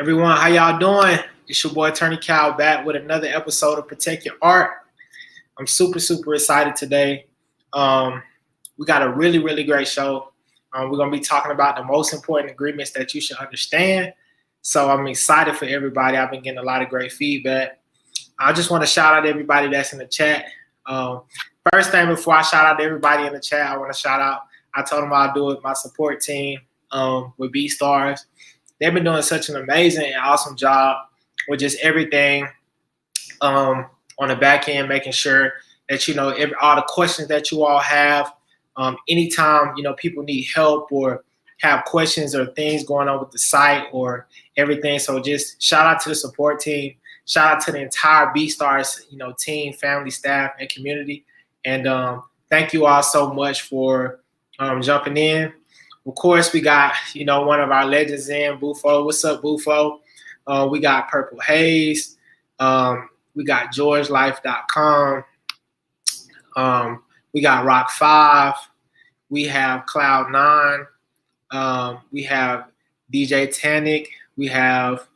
Everyone, how y'all doing? It's your boy Attorney Cal back with another episode of Protect Your Art. I'm super excited today. We got a really great show. We're gonna be talking about the most important agreements that you should understand. So I'm excited for everybody. I've been getting a lot of great feedback. I just want to shout out everybody that's in the chat. First thing, before I shout out to everybody in the chat, I want to shout out. I told them I'll do it. My support team with BeatStars. They've been doing such an amazing and awesome job with just everything on the back end, making sure that all the questions that you all have. Anytime people need help or have questions or things going on with the site or everything. So just shout out to the support team. Shout out to the entire BeatStars team, family, staff, and community. And thank you all so much for jumping in. Of course, we got one of our legends in, Bufo. What's up, Bufo? We got Purple Haze. We got GeorgeLife.com. We got Rock 5. We have Cloud9. We have DJ Tannic. We have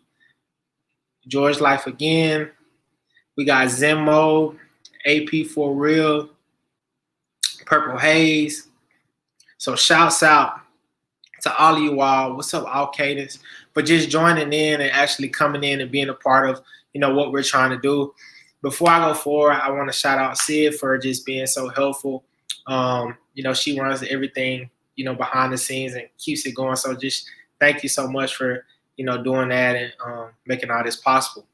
George Life again. We got Zenmo, AP for Real, Purple Haze. So shouts out to all of you all. What's up, all cadence, for just joining in and actually coming in and being a part of what we're trying to do. Before I go forward, I want to shout out Sid for just being so helpful. She runs everything behind the scenes and keeps it going. So just thank you so much for doing that and making all this possible.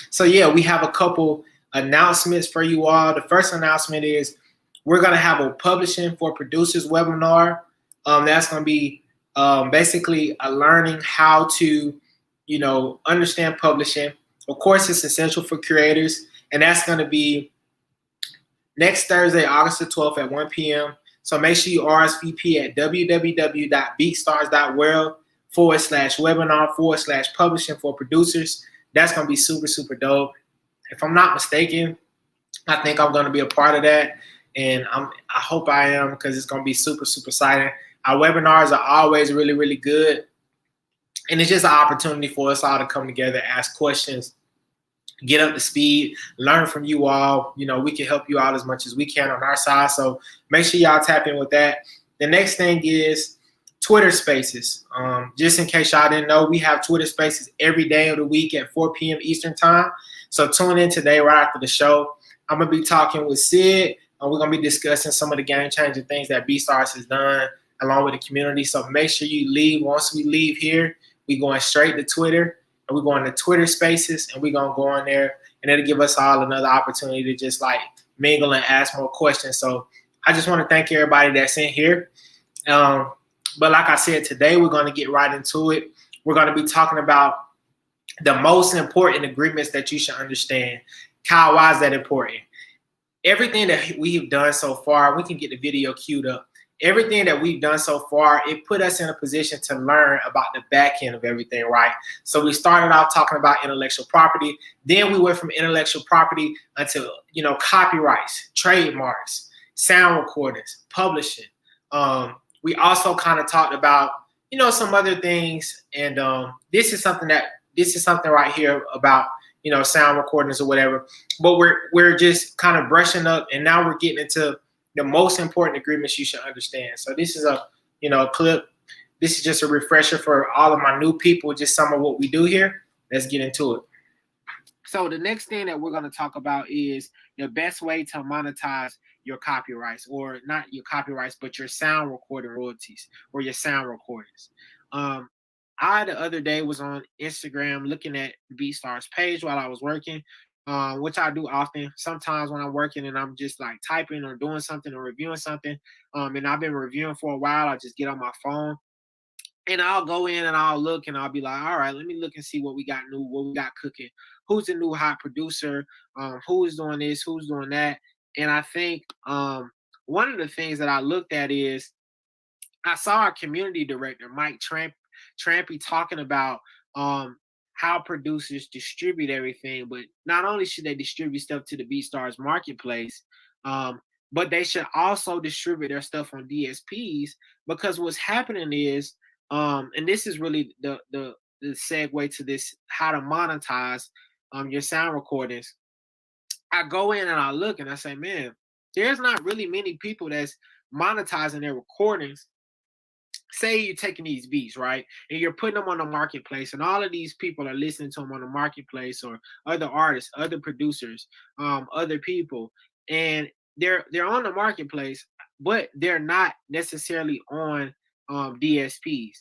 So yeah, we have a couple announcements for you all. The first announcement is we're going to have a Publishing for Producers webinar. That's going to be basically a learning how to, understand publishing. Of course, it's essential for creators, and that's going to be next Thursday, August the 12th at 1 p.m. So make sure you RSVP at www.beatstars.world/webinar/publishing for producers. That's going to be super dope. If I'm not mistaken, I think I'm going to be a part of that, and I hope I am, because it's going to be super exciting. Our webinars are always really good, and it's just an opportunity for us all to come together, ask questions, get up to speed, learn from you all. We can help you out as much as we can on our side, so make sure y'all tap in with that. The next thing is Twitter Spaces. Just in case y'all didn't know, we have Twitter Spaces every day of the week at 4 p.m. Eastern Time, so tune in today right after the show. I'm going to be talking with Sid, and we're going to be discussing some of the game-changing things that BeatStars has done along with the community. So make sure you leave. Once we leave here, we're going straight to Twitter, and we're going to Twitter Spaces, and we're going to go on there, and it'll give us all another opportunity to just like mingle and ask more questions. So I just want to thank everybody that's in here. But like I said, today we're going to get right into it. We're going to be talking about the most important agreements that you should understand. Kyle, why is that important? Everything that we've done so far, we can get the video queued up. Everything that we've done so far, it put us in a position to learn about the back end of everything, right? So we started off talking about intellectual property. Then we went from intellectual property until, copyrights, trademarks, sound recordings, publishing. We also kind of talked about, some other things. And this is something right here about, sound recordings or whatever. But we're just kind of brushing up, and now we're getting into the most important agreements you should understand. So this is a clip. This is just a refresher for all of my new people, just some of what we do here. Let's get into it. So the next thing that we're going to talk about is the best way to monetize your copyrights, or not your copyrights, but your sound recording royalties or your sound recordings. I, the other day, was on Instagram looking at BeatStars page while I was working, which I do often. Sometimes when I'm working and I'm just like typing or doing something or reviewing something, and I've been reviewing for a while, I just get on my phone and I'll go in and I'll look and I'll be like, all right, let me look and see what we got new, what we got cooking. Who's the new hot producer? Who's doing this? Who's doing that? And I think one of the things that I looked at is I saw our community director, Mike Trampy, talking about how producers distribute everything, but not only should they distribute stuff to the BeatStars marketplace, but they should also distribute their stuff on DSPs, because what's happening is, and this is really the the segue to this, how to monetize your sound recordings. I go in and I look and I say, man, there's not really many people that's monetizing their recordings. Say you're taking these beats, right, and you're putting them on the marketplace, and all of these people are listening to them on the marketplace, or other artists, other producers, other people, and they're on the marketplace, but they're not necessarily on DSPs.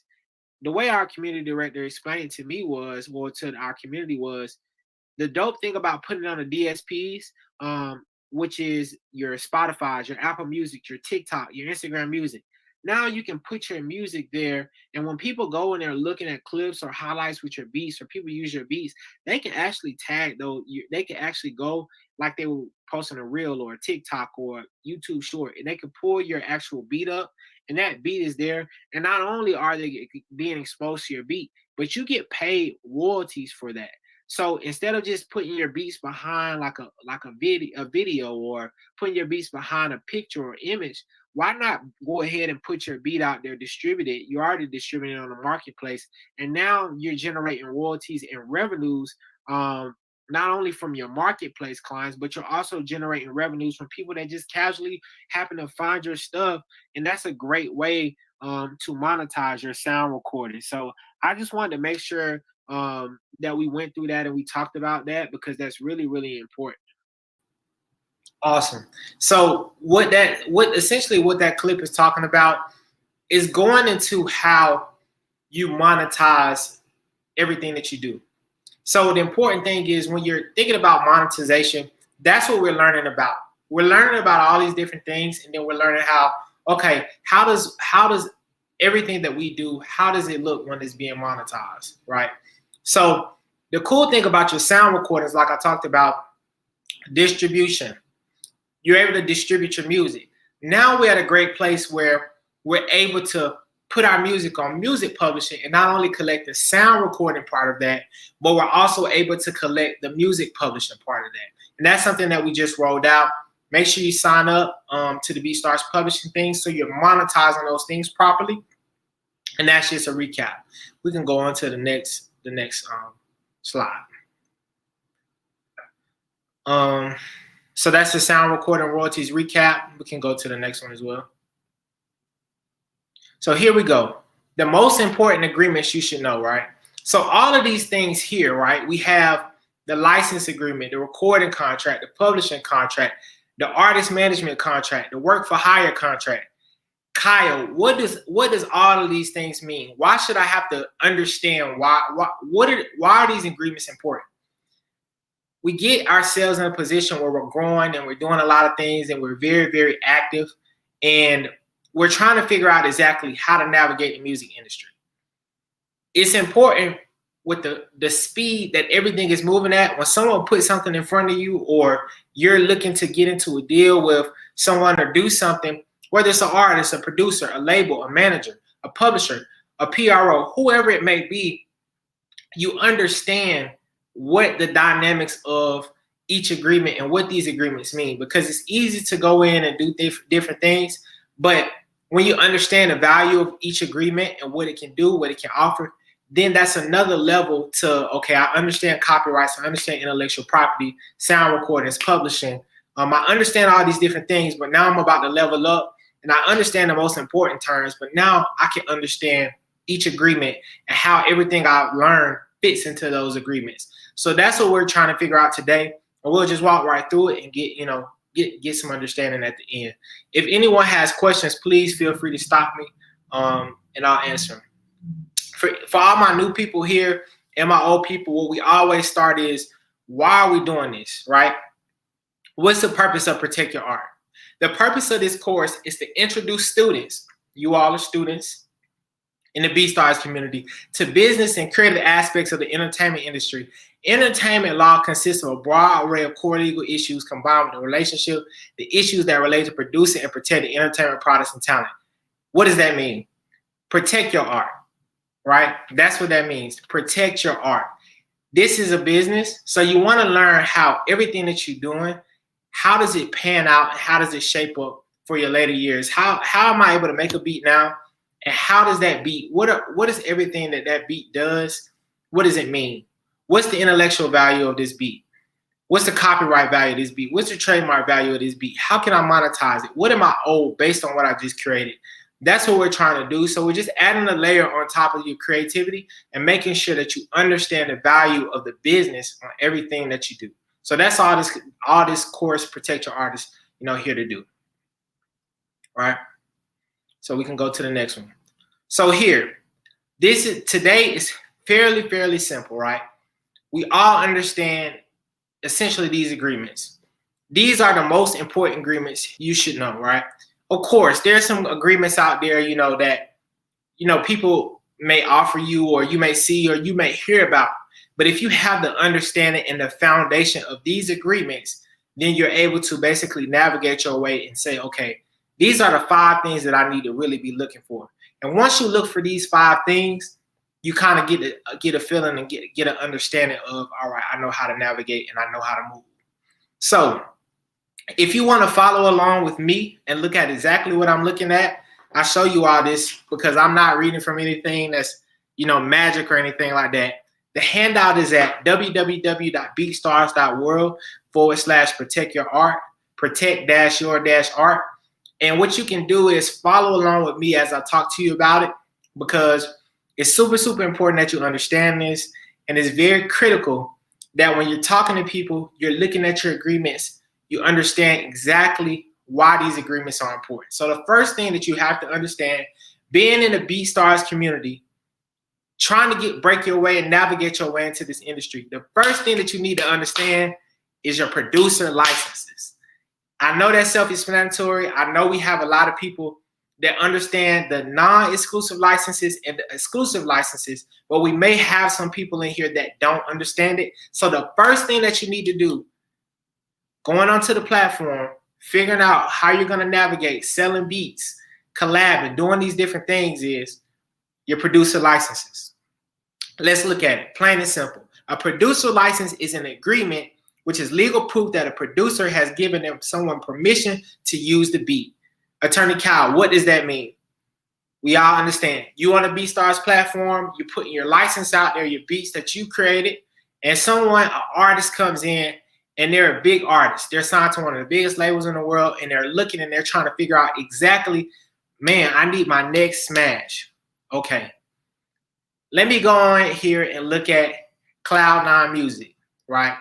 The way our community director explained it to me was, well, to our community, was the dope thing about putting it on the DSPs, which is your Spotify's, your Apple Music, your TikTok, your Instagram Music. Now you can put your music there, and when people go and they're looking at clips or highlights with your beats, or people use your beats, they can actually tag those. They can actually go like they were posting a reel or a TikTok or YouTube short, and they can pull your actual beat up, and that beat is there. And not only are they being exposed to your beat, but you get paid royalties for that. So instead of just putting your beats behind like a video, or putting your beats behind a picture or image, why not go ahead and put your beat out there, distribute it? You're already distributing on the marketplace, and now you're generating royalties and revenues, not only from your marketplace clients, but you're also generating revenues from people that just casually happen to find your stuff, and that's a great way to monetize your sound recording. So I just wanted to make sure that we went through that and we talked about that, because that's really, really important. Awesome. So what essentially what that clip is talking about is going into how you monetize everything that you do. So the important thing is, when you're thinking about monetization, that's what we're learning about. We're learning about all these different things, and then we're learning how, okay, how does everything that we do, how does it look when it's being monetized, right? So the cool thing about your sound recordings, like I talked about, distribution. You're able to distribute your music. Now we're at a great place where we're able to put our music on music publishing, and not only collect the sound recording part of that, but we're also able to collect the music publishing part of that. And that's something that we just rolled out. Make sure you sign up to the BeatStars publishing things, so you're monetizing those things properly. And that's just a recap. We can go on to the next slide. So that's the sound recording royalties recap. We can go to the next one as well. So here we go. The most important agreements you should know, right? So all of these things here, right? We have the license agreement, the recording contract, the publishing contract, the artist management contract, the work for hire contract. Kyle, what does all of these things mean? Why should I have to understand why are these agreements important? We get ourselves in a position where we're growing and we're doing a lot of things, and we're very, very active, and we're trying to figure out exactly how to navigate the music industry. It's important with the speed that everything is moving at. When someone puts something in front of you, or you're looking to get into a deal with someone or do something, whether it's an artist, a producer, a label, a manager, a publisher, a PRO, whoever it may be, you understand what the dynamics of each agreement and what these agreements mean, because it's easy to go in and do different things, but when you understand the value of each agreement and what it can do, what it can offer, then that's another level to, okay, I understand copyrights, I understand intellectual property, sound recordings, publishing. I understand all these different things, but now I'm about to level up, and I understand the most important terms, but now I can understand each agreement and how everything I've learned fits into those agreements. So that's what we're trying to figure out today, and we'll just walk right through it and get some understanding at the end. If anyone has questions, please feel free to stop me, and I'll answer them. For all my new people here and my old people, what we always start is, why are we doing this, right? What's the purpose of Protect Your Art? The purpose of this course is to introduce students, you all are students in the BeatStars community, to business and creative aspects of the entertainment industry. Entertainment law consists of a broad array of core legal issues combined with the relationship, the issues that relate to producing and protecting entertainment products and talent. What does that mean? Protect your art, right? That's what that means. Protect your art. This is a business, so you want to learn how everything that you're doing, how does it pan out, and how does it shape up for your later years? How am I able to make a beat now, and how does that beat, what is everything that beat does, What does it mean? What's the intellectual value of this beat? What's the copyright value of this beat? What's the trademark value of this beat? How can I monetize it? What am I owed based on what I just created? That's what we're trying to do. So we're just adding a layer on top of your creativity and making sure that you understand the value of the business on everything that you do. So that's all this course Protect Your Artist, here to do. All right. So we can go to the next one. So here, today is fairly simple, right? We all understand essentially these agreements. These are the most important agreements you should know, right? Of course, there's some agreements out there, that, people may offer you or you may see or you may hear about. But if you have the understanding and the foundation of these agreements, then you're able to basically navigate your way and say, okay, these are the 5 things that I need to really be looking for. And once you look for these 5 things, you kind of get a feeling and get an understanding of, all right, I know how to navigate and I know how to move. So if you want to follow along with me and look at exactly what I'm looking at, I show you all this because I'm not reading from anything that's, magic or anything like that. The handout is at www.beatstars.world/protect-your-art, protect-your-art. And what you can do is follow along with me as I talk to you about it, because it's super important that you understand this. And it's very critical that when you're talking to people, you're looking at your agreements, you understand exactly why these agreements are important. So the first thing that you have to understand, being in the BeatStars community, trying to break your way and navigate your way into this industry, the first thing that you need to understand is your producer licenses. I know that's self-explanatory. I know we have a lot of people that understand the non-exclusive licenses and the exclusive licenses, but we may have some people in here that don't understand it. So the first thing that you need to do, going onto the platform, figuring out how you're going to navigate selling beats, collabing, doing these different things, is your producer licenses. Let's look at it, plain and simple. A producer license is an agreement which is legal proof that a producer has given someone permission to use the beat. Attorney Kyle, what does that mean? We all understand. You on the BeatStars platform, you're putting your license out there, your beats that you created, and an artist comes in, and they're a big artist. They're signed to one of the biggest labels in the world, and they're looking and they're trying to figure out exactly, man, I need my next smash. Okay. Let me go on here and look at Cloud9 Music, right?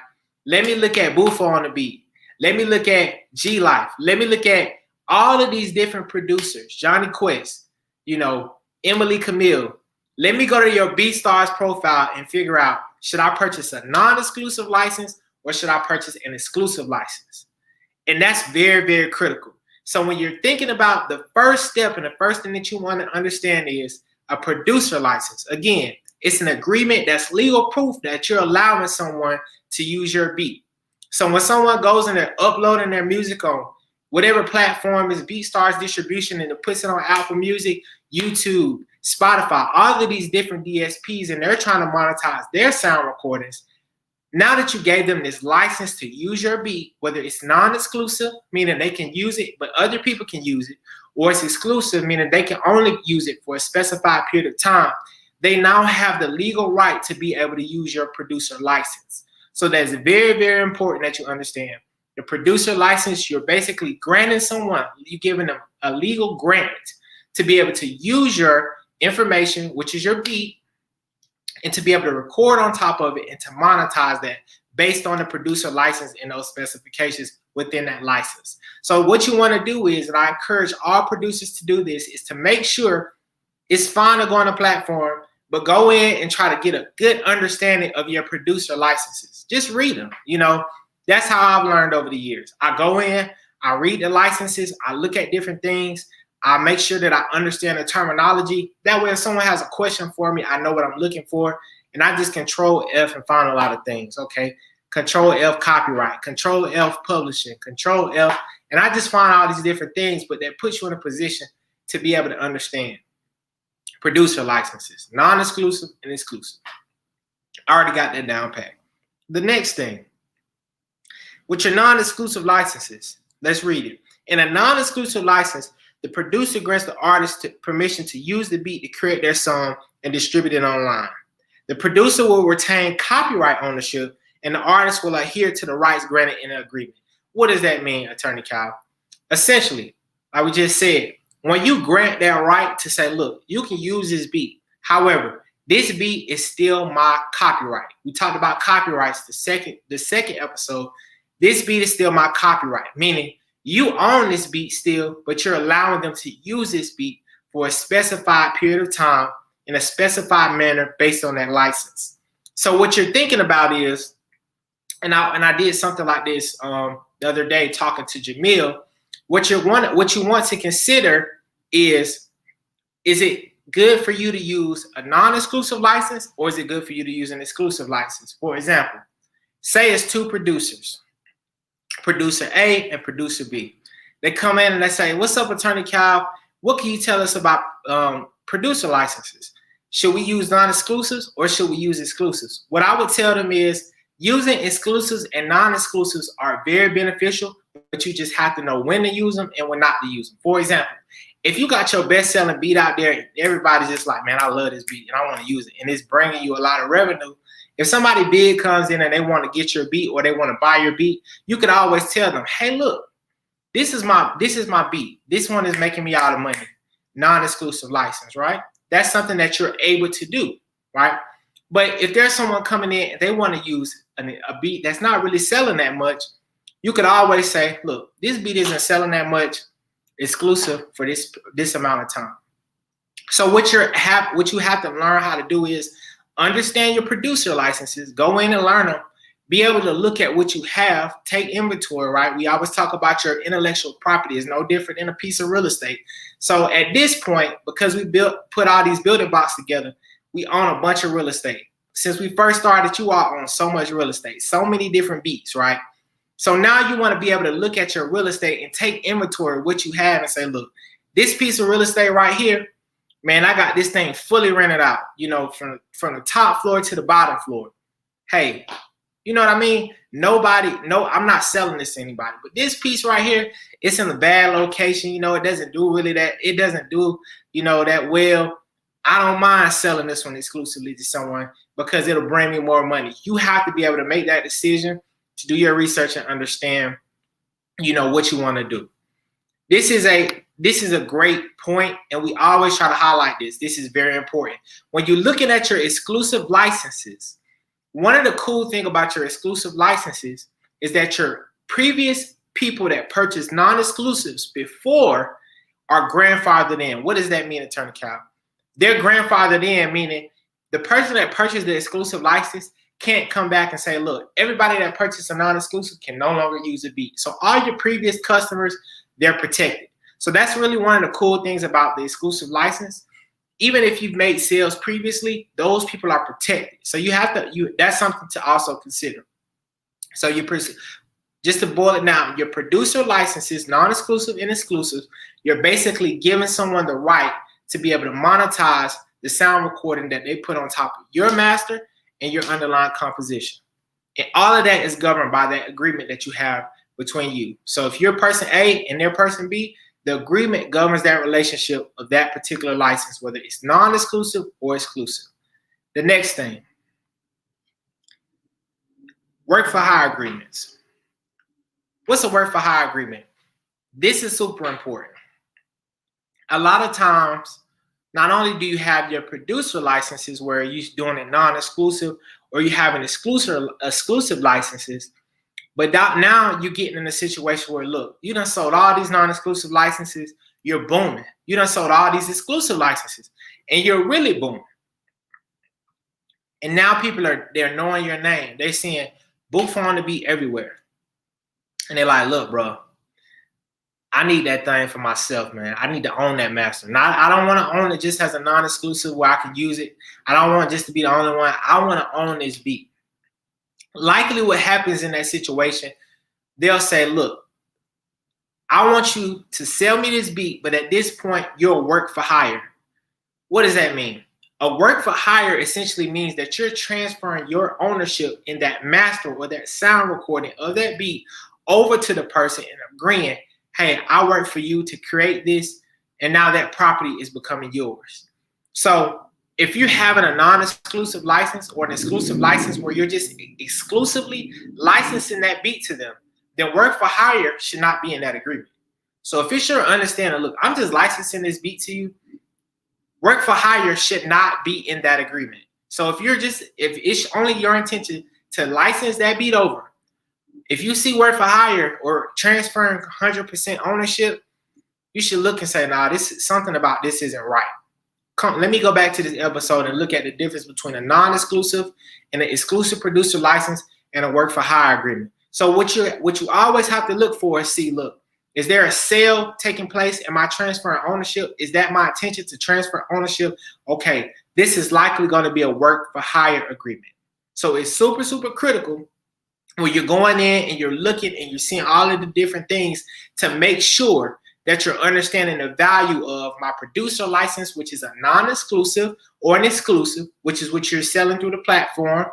Let me look at Bufo on the beat. Let me look at G Life. Let me look at all of these different producers, Johnny Quest, Emily Camille. Let me go to your BeatStars profile and figure out, should I purchase a non-exclusive license or should I purchase an exclusive license? And that's very critical. So when you're thinking about the first step and the first thing that you want to understand is a producer license. Again, it's an agreement that's legal proof that you're allowing someone to use your beat. So when someone goes and they're uploading their music on whatever platform is BeatStars distribution and it puts it on Apple Music, YouTube, Spotify, all of these different DSPs, and they're trying to monetize their sound recordings, now that you gave them this license to use your beat, whether it's non-exclusive, meaning they can use it, but other people can use it, or it's exclusive, meaning they can only use it for a specified period of time, they now have the legal right to be able to use your producer license. So that's very important that you understand. The producer license, you're basically granting someone, you're giving them a legal grant to be able to use your information, which is your beat, and to be able to record on top of it and to monetize that based on the producer license and those specifications within that license. So what you want to do is, and I encourage all producers to do this, is to make sure it's fine to go on a platform, but go in and try to get a good understanding of your producer licenses. Just read them. That's how I've learned over the years. I go in, I read the licenses, I look at different things, I make sure that I understand the terminology. That way, if someone has a question for me, I know what I'm looking for, and I just Control F and find a lot of things. Okay, Control F copyright, Control F publishing, Control F, and I just find all these different things, but that puts you in a position to be able to understand producer licenses, non-exclusive and exclusive. I already got that down pat. The next thing, with your non-exclusive licenses, let's read it. In a non-exclusive license, the producer grants the artist permission to use the beat to create their song and distribute it online. The producer will retain copyright ownership, and the artist will adhere to the rights granted in the agreement. What does that mean, Attorney Kyle? Essentially, like we just said, when you grant that right to say, look, you can use this beat. However, this beat is still my copyright. We talked about copyrights the second episode. This beat is still my copyright, meaning you own this beat still, but you're allowing them to use this beat for a specified period of time in a specified manner based on that license. So what you're thinking about is, and I did something like this the other day talking to Jamil. What you want to consider is it good for you to use a non-exclusive license, or is it good for you to use an exclusive license? For example, say it's two producers, producer A and producer B. They come in and they say, what's up, Attorney Kyle? What can you tell us about producer licenses? Should we use non-exclusives or should we use exclusives? What I would tell them is using exclusives and non-exclusives are very beneficial, but you just have to know when to use them and when not to use them. For example, if you got your best-selling beat out there, everybody's just like, man, I love this beat and I want to use it, and it's bringing you a lot of revenue. If somebody big comes in and they want to get your beat or they want to buy your beat, you can always tell them, hey, look, this is my beat. This one is making me all the money. Non-exclusive license, right? That's something that you're able to do, right? But if there's someone coming in and they want to use a beat that's not really selling that much, you could always say, look, this beat isn't selling that much, exclusive for this amount of time. So what you have to learn how to do is understand your producer licenses, go in and learn them, be able to look at what you have, take inventory, right? We always talk about your intellectual property is no different than a piece of real estate. So at this point, because we put all these building blocks together, we own a bunch of real estate. Since we first started, you all own so much real estate, so many different beats, right? So now you want to be able to look at your real estate and take inventory of what you have and say, look, this piece of real estate right here, man, I got this thing fully rented out, you know, from the top floor to the bottom floor. Hey, you know what I mean? I'm not selling this to anybody, but this piece right here, it's in a bad location. You know, it doesn't do that well. I don't mind selling this one exclusively to someone because it'll bring me more money. You have to be able to make that decision to do your research and understand, you know, what you want to do. This is a great point, and we always try to highlight this. This is very important. When you're looking at your exclusive licenses, one of the cool things about your exclusive licenses is that your previous people that purchased non-exclusives before are grandfathered in. What does that mean, Attorney Kyle? They're grandfathered in, meaning the person that purchased the exclusive license can't come back and say, look, everybody that purchased a non-exclusive can no longer use a beat. So all your previous customers, they're protected. So that's really one of the cool things about the exclusive license. Even if you've made sales previously, those people are protected. So that's something to also consider. So just to boil it down, your producer licenses, non-exclusive and exclusive, you're basically giving someone the right to be able to monetize the sound recording that they put on top of your master and your underlying composition. And all of that is governed by that agreement that you have between you. So if you're person A and they're person B, the agreement governs that relationship of that particular license, whether it's non-exclusive or exclusive. The next thing, work for hire agreements. What's a work for hire agreement? This is super important. A lot of times, not only do you have your producer licenses where you're doing it non-exclusive, or you have an exclusive licenses, but now you're getting in a situation where, look, you done sold all these non-exclusive licenses, you're booming. You done sold all these exclusive licenses, and you're really booming. And now they're knowing your name. They're seeing Booth on the beat everywhere. And they're like, look, bro, I need that thing for myself, man. I need to own that master. I don't want to own it just as a non-exclusive where I can use it. I don't want just to be the only one. I want to own this beat. Likely what happens in that situation, they'll say, look, I want you to sell me this beat, but at this point, you're a work for hire. What does that mean? A work for hire essentially means that you're transferring your ownership in that master or that sound recording of that beat over to the person and agreeing, hey, I work for you to create this, and now that property is becoming yours. So if you're having a non-exclusive license or an exclusive license where you're just exclusively licensing that beat to them, then work for hire should not be in that agreement. So if it's your understanding, look, I'm just licensing this beat to you, work for hire should not be in that agreement. So if it's only your intention to license that beat over, if you see work for hire or transferring 100% ownership, you should look and say, nah, this is something about this isn't right. Let me go back to this episode and look at the difference between a non-exclusive and an exclusive producer license and a work for hire agreement. So what you always have to look for is look, is there a sale taking place? Am I transferring ownership? Is that my intention to transfer ownership? Okay, this is likely going to be a work for hire agreement. So it's super, super critical when you're going in and you're looking and you're seeing all of the different things to make sure that you're understanding the value of my producer license, which is a non-exclusive, or an exclusive, which is what you're selling through the platform.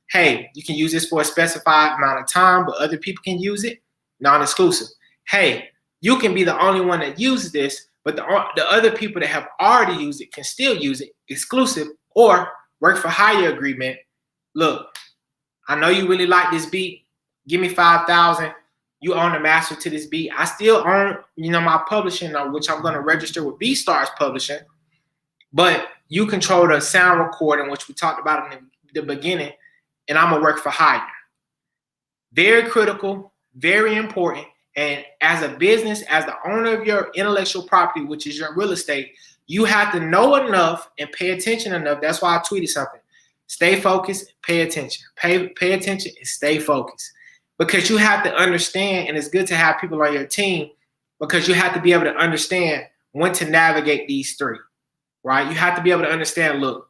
Hey, you can use this for a specified amount of time, but other people can use it. Non-exclusive. Hey, you can be the only one that uses this, but the other people that have already used it can still use it. Exclusive or work for hire agreement. Look, I know you really like this beat. Give me $5,000. You own the master to this beat. I still own, my publishing, which I'm going to register with BeatStars Publishing. But you control the sound recording, which we talked about in the beginning, and I'm going to work for hire. Very critical, very important. And as a business, as the owner of your intellectual property, which is your real estate, you have to know enough and pay attention enough. That's why I tweeted something. Stay focused, pay attention. Pay attention and stay focused. Because you have to understand, and it's good to have people on your team, because you have to be able to understand when to navigate these three, right? You have to be able to understand, look,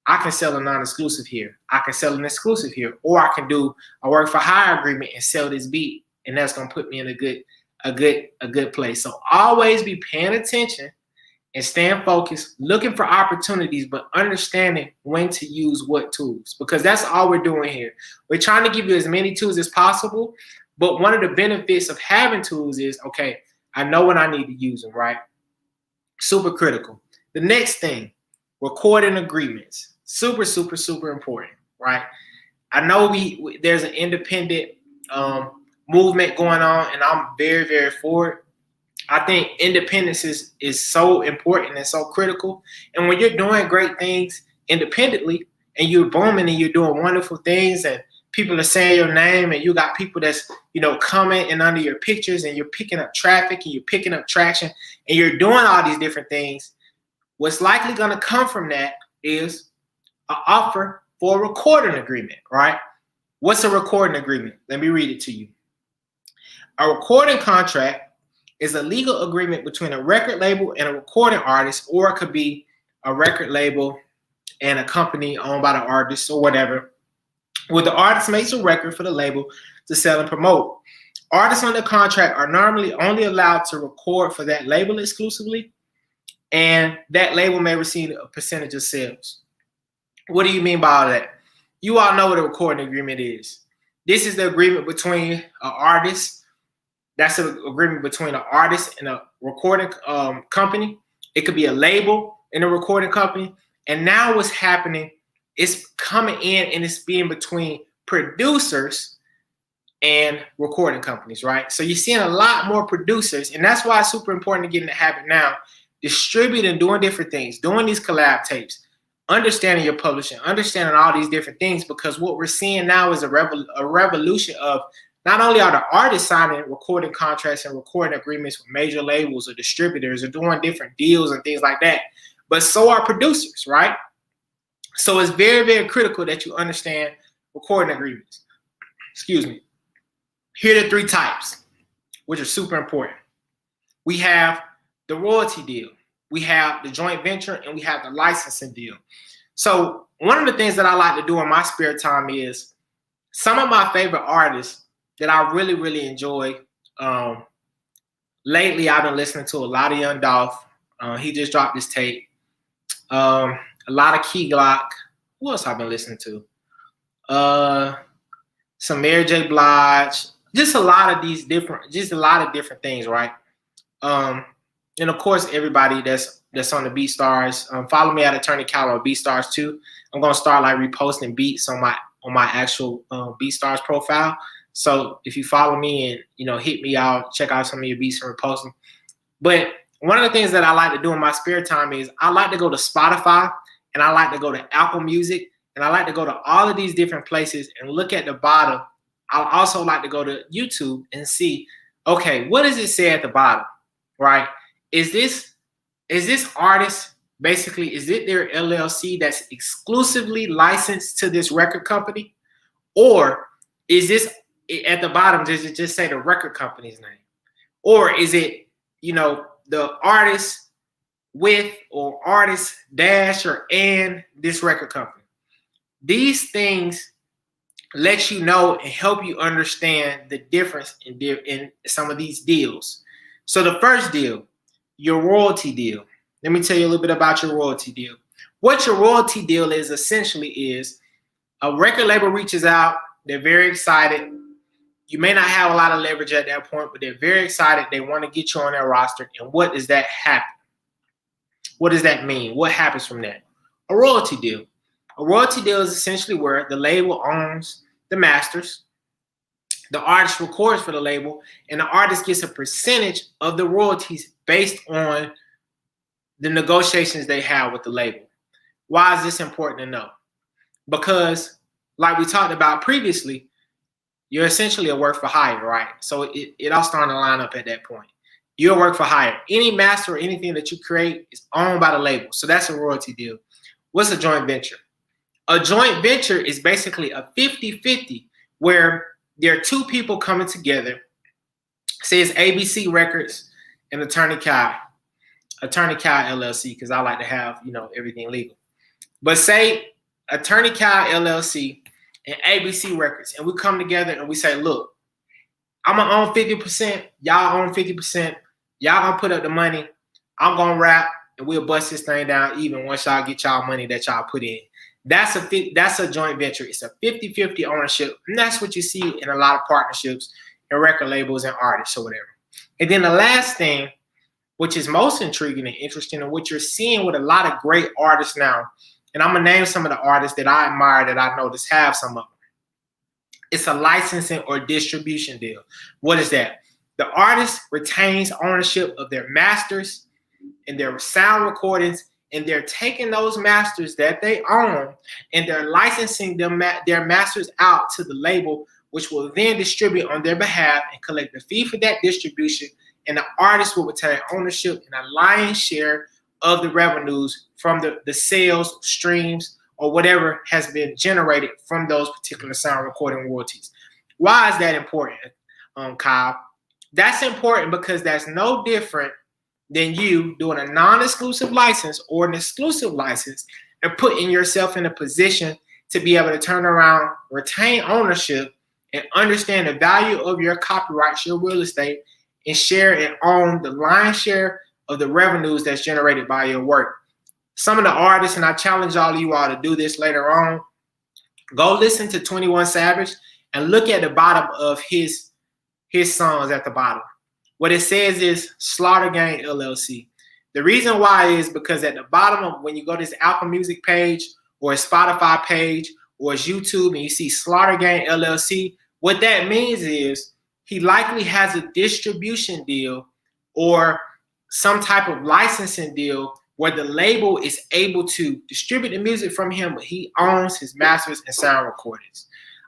I can sell a non-exclusive here. I can sell an exclusive here. Or I can do a work for hire agreement and sell this beat. And that's going to put me in a good place. So always be paying attention and staying focused, looking for opportunities, but understanding when to use what tools, because that's all we're doing here. We're trying to give you as many tools as possible, but one of the benefits of having tools is, okay, I know when I need to use them, right? Super critical. The next thing, recording agreements. Super, super, super important, right? I know there's an independent movement going on, and I'm very, very for it. I think independence is so important and so critical. And when you're doing great things independently and you're booming and you're doing wonderful things and people are saying your name and you got people that's, commenting under your pictures and you're picking up traffic and you're picking up traction and you're doing all these different things, what's likely going to come from that is an offer for a recording agreement, right? What's a recording agreement? Let me read it to you. A recording contract is a legal agreement between a record label and a recording artist, or it could be a record label and a company owned by the artist or whatever, where the artist makes a record for the label to sell and promote. Artists under contract are normally only allowed to record for that label exclusively, and that label may receive a percentage of sales. What do you mean by all that? You all know what a recording agreement is. This is the agreement between an artist. That's an agreement between an artist and a recording company. It could be a label and a recording company. And now what's happening is coming in and it's being between producers and recording companies, right? So you're seeing a lot more producers, and that's why it's super important to get in the habit now, distributing, doing different things, doing these collab tapes, understanding your publishing, understanding all these different things, because what we're seeing now is a revolution of not only are the artists signing recording contracts and recording agreements with major labels or distributors or doing different deals and things like that, but so are producers, right? So it's very, very critical that you understand recording agreements. Excuse me. Here are the three types, which are super important. We have the royalty deal, we have the joint venture, and we have the licensing deal. So one of the things that I like to do in my spare time is some of my favorite artists that I really, really enjoy. Lately, I've been listening to a lot of Young Dolph. He just dropped this tape. A lot of Key Glock. Who else I've been listening to? Some Mary J. Blige. Just a lot of different things, right? And of course, everybody that's that's on the BeatStars. Follow me at Attorney Cal on BeatStars too. I'm gonna start like reposting beats on my actual BeatStars profile. So if you follow me and hit me out, check out some of your beats and repost them. But one of the things that I like to do in my spare time is I like to go to Spotify and I like to go to Apple Music and I like to go to all of these different places and look at the bottom. I also like to go to YouTube and see, okay, what does it say at the bottom, right? Is this artist, basically, is it their LLC that's exclusively licensed to this record company? Or is this, at the bottom, does it just say the record company's name? Or is it, the artist with or artist dash or and this record company? These things let you know and help you understand the difference in some of these deals. So the first deal, your royalty deal. Let me tell you a little bit about your royalty deal. What your royalty deal is essentially is a record label reaches out. They're very excited. You may not have a lot of leverage at that point, but they're very excited. They want to get you on their roster. And what does that happen? What does that mean? What happens from that? A royalty deal. A royalty deal is essentially where the label owns the masters, the artist records for the label, and the artist gets a percentage of the royalties based on the negotiations they have with the label. Why is this important to know? Because, like we talked about previously, you're essentially a work for hire, right? So it all starting to line up at that point. You're a work for hire. Any master or anything that you create is owned by the label. So that's a royalty deal. What's a joint venture? A joint venture is basically a 50-50 where there are two people coming together. Say it's ABC Records and Attorney Cal LLC, because I like to have, everything legal. But say Attorney Cal LLC and ABC Records, and we come together and we say, look, I'm gonna own 50%, y'all own 50%, y'all gonna put up the money, I'm gonna rap, and we'll bust this thing down even once y'all get y'all money that y'all put in. That's a joint venture. It's a 50-50 ownership, and that's what you see in a lot of partnerships and record labels and artists or whatever. And then the last thing, which is most intriguing and interesting, and what you're seeing with a lot of great artists now, and I'm gonna name some of the artists that I admire that I notice have some of them. It's a licensing or distribution deal. What is that? The artist retains ownership of their masters and their sound recordings, and they're taking those masters that they own and they're licensing them, their masters out to the label, which will then distribute on their behalf and collect the fee for that distribution, and the artist will retain ownership and a lion's share of the revenues from the sales, streams, or whatever has been generated from those particular sound recording royalties. Why is that important, Kyle? That's important because that's no different than you doing a non-exclusive license or an exclusive license and putting yourself in a position to be able to turn around, retain ownership, and understand the value of your copyrights, your real estate, and share and own the lion's share of the revenues that's generated by your work. Some of the artists, and I challenge all of you all to do this later on, go listen to 21 Savage and look at the bottom of his songs at the bottom. What it says is Slaughter Gang LLC. The reason why is because at the bottom of when you go to this Apple Music page or a Spotify page or his YouTube and you see Slaughter Gang LLC, what that means is he likely has a distribution deal or some type of licensing deal where the label is able to distribute the music from him, but he owns his masters and sound recordings.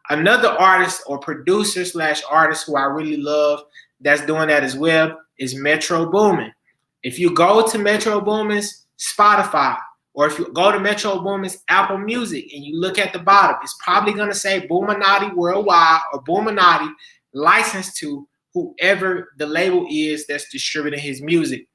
Another artist or producer / artist who I really love that's doing that as well is Metro Boomin. If you go to Metro Boomin's Spotify, or if you go to Metro Boomin's Apple Music and you look at the bottom, it's probably going to say Boominati Worldwide or Boominati licensed to whoever the label is that's distributing his music.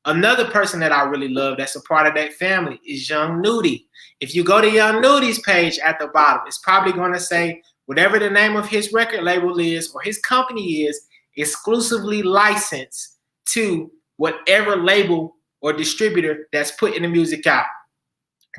Another person that I really love that's a part of that family is Young Nudy. If you go to Young Nudy's page at the bottom, it's probably going to say whatever the name of his record label is or his company is, exclusively licensed to whatever label or distributor that's putting the music out.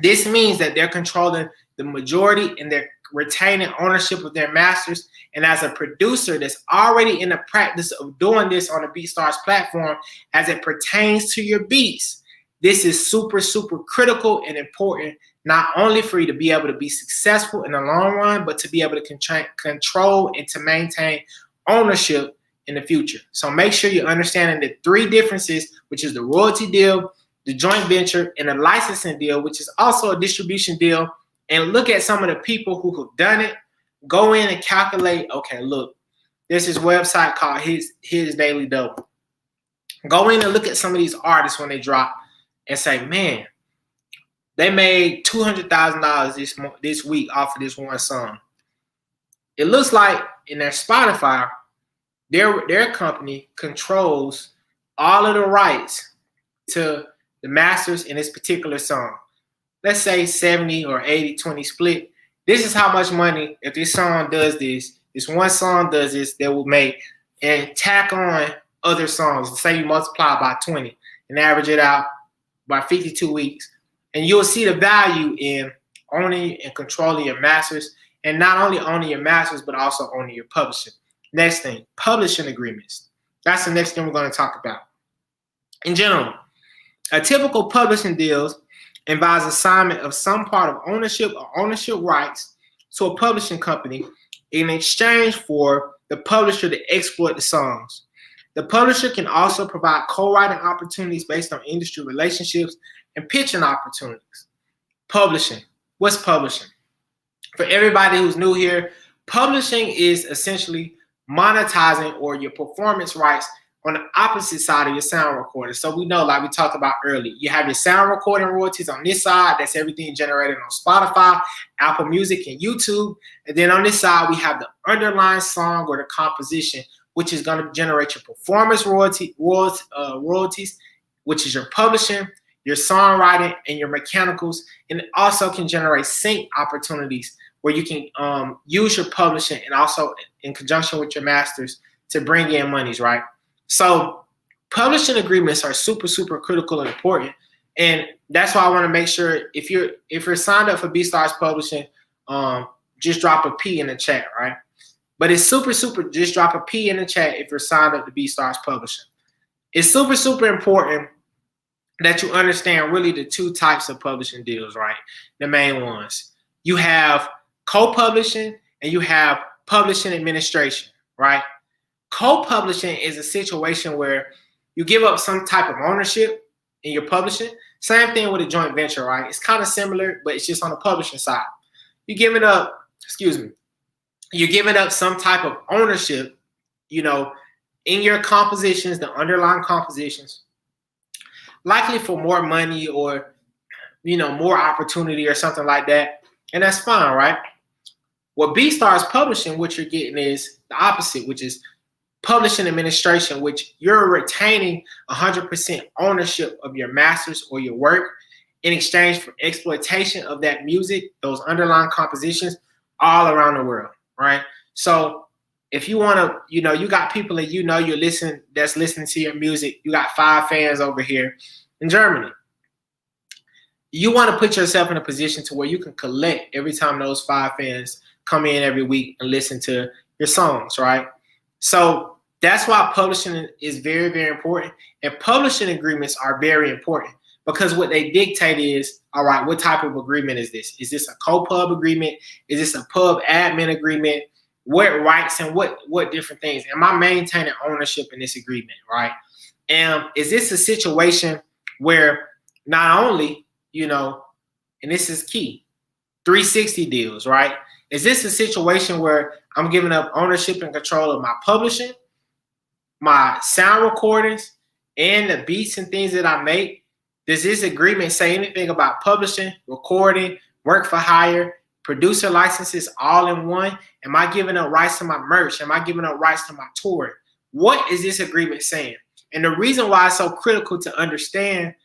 This means that they're controlling the majority and they're retaining ownership of their masters. And as a producer that's already in the practice of doing this on the BeatStars platform as it pertains to your beats, This is super, super critical and important, not only for you to be able to be successful in the long run, but to be able to control and to maintain ownership in the future. So make sure you're understanding the three differences, which is the royalty deal, the joint venture, and the licensing deal, which is also a distribution deal. And look at some of the people who have done it. Go in and calculate, okay, look, there's this website called His Daily Double. Go in and look at some of these artists when they drop and say, man, they made $200,000 this week off of this one song. It looks like in their Spotify, their company controls all of the rights to the masters in this particular song. Let's say 70 or 80-20 split. This is how much money, if this song does this one song does this, they will make, and tack on other songs. Say you multiply by 20 and average it out by 52 weeks. And you'll see the value in owning and controlling your masters, and not only owning your masters, but also owning your publishing. Next thing, publishing agreements. That's the next thing we're going to talk about. In general, a typical publishing deal involves assignment of some part of ownership or ownership rights to a publishing company in exchange for the publisher to exploit the songs. The publisher can also provide co-writing opportunities based on industry relationships and pitching opportunities. Publishing. What's publishing? For everybody who's new here, publishing is essentially monetizing or your performance rights on the opposite side of your sound recording. So we know, like we talked about earlier, you have your sound recording royalties on this side. That's everything generated on Spotify, Apple Music, and YouTube. And then on this side, we have the underlying song or the composition, which is going to generate your performance royalties, which is your publishing, your songwriting, and your mechanicals. And it also can generate sync opportunities where you can use your publishing and also in conjunction with your masters to bring in monies, right? So publishing agreements are super, super critical and important. And that's why I want to make sure if you're signed up for BeatStars Publishing, just drop a P in the chat, right? But it's super, super, just drop a P in the chat if you're signed up to BeatStars Publishing. It's super, super important that you understand really the two types of publishing deals, right? The main ones. You have co-publishing and you have publishing administration, right? Co-publishing is a situation where you give up some type of ownership in your publishing. Same thing with a joint venture, right? It's kind of similar, but it's just on the publishing side. You're giving up some type of ownership, in your compositions, the underlying compositions, likely for more money or, more opportunity or something like that. And that's fine, right? What BeatStars Publishing, what you're getting is the opposite, which is publishing administration, which you're retaining 100% ownership of your masters or your work in exchange for exploitation of that music, those underlying compositions all around the world, right? So if you want to, you got people that that's listening to your music. You got 5 fans over here in Germany. You want to put yourself in a position to where you can collect every time those 5 fans come in every week and listen to your songs, right? So that's why publishing is very, very important. And publishing agreements are very important because what they dictate is, all right, what type of agreement is this? Is this a co-pub agreement? Is this a pub admin agreement? What rights and what different things? Am I maintaining ownership in this agreement, right? And is this a situation where not only, and this is key, 360 deals, right? Is this a situation where I'm giving up ownership and control of my publishing, my sound recordings, and the beats and things that I make? Does this agreement say anything about publishing, recording, work for hire, producer licenses all in one? Am I giving up rights to my merch? Am I giving up rights to my tour? What is this agreement saying? And the reason why it's so critical to understand,